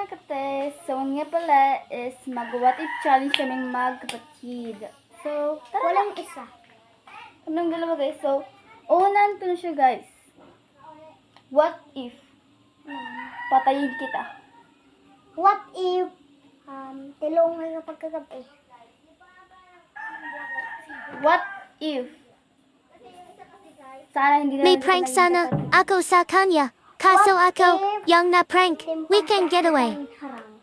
mga kapatid. So, nga pala is mag-what if challenge kaming magkapatid. So, tara Walang na. isa. Anong dalawa guys? So, unan ko na siya guys. What if patayin kita? What if tilungan ka pagkagabi? What if sana hindi na May natin prank naging sana kapatid? ako sa kanya. Kaso What ako, if yung na-prank, we can get away. Harang.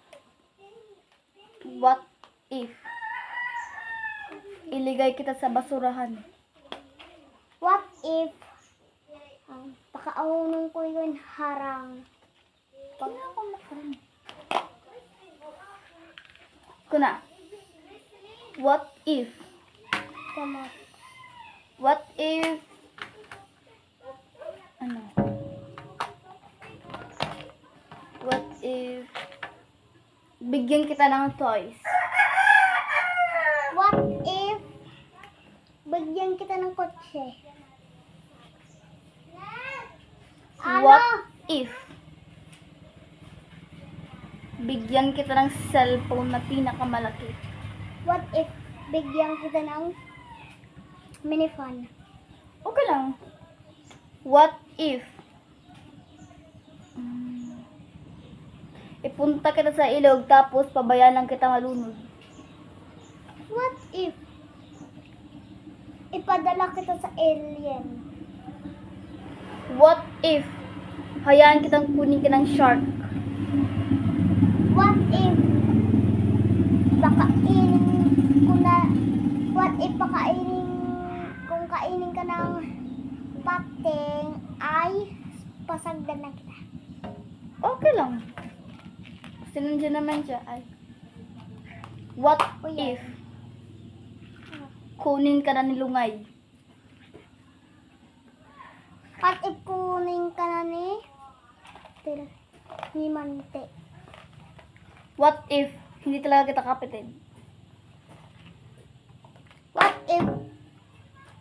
What if iligay kita sa basurahan? What if pakaunon ko yun harang? Pag ako makaroon. Kuna. What if? Tama. What if ano? What if bigyan kita ng toys? What if bigyan kita ng kotse? What if bigyan kita ng cellphone na pinakamalaki? What if bigyan kita ng minifan? Okay lang. What if ipunta kita sa ilog tapos pabayaan lang kita malunod? What if ipadala kita sa alien? What if hayaan kitang kunin ka ng shark? What if pakainin ko na what if kung kainin ka ng pating ay pasagdan na kita? Okay lang. Kasi nandiyan naman siya. Ay. What O yan. if kunin ka na ni Lungay? What if kunin ka na ni Mante? What if hindi talaga kita kapatid? What if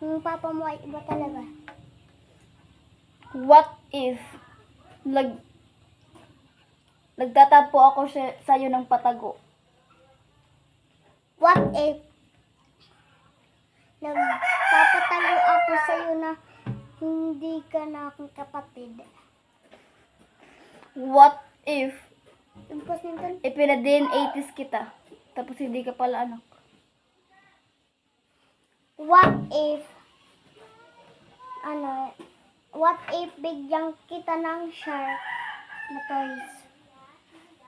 yung papa mo ay iba talaga? What if nagtatapo ako sa'yo ng patago? What if nagpapatago ako sa'yo na hindi ka na aking kapatid? What if Tapos nito, ipina-DNA-80s kita tapos hindi ka pala anak? what if bigyan kita ng shark na toys?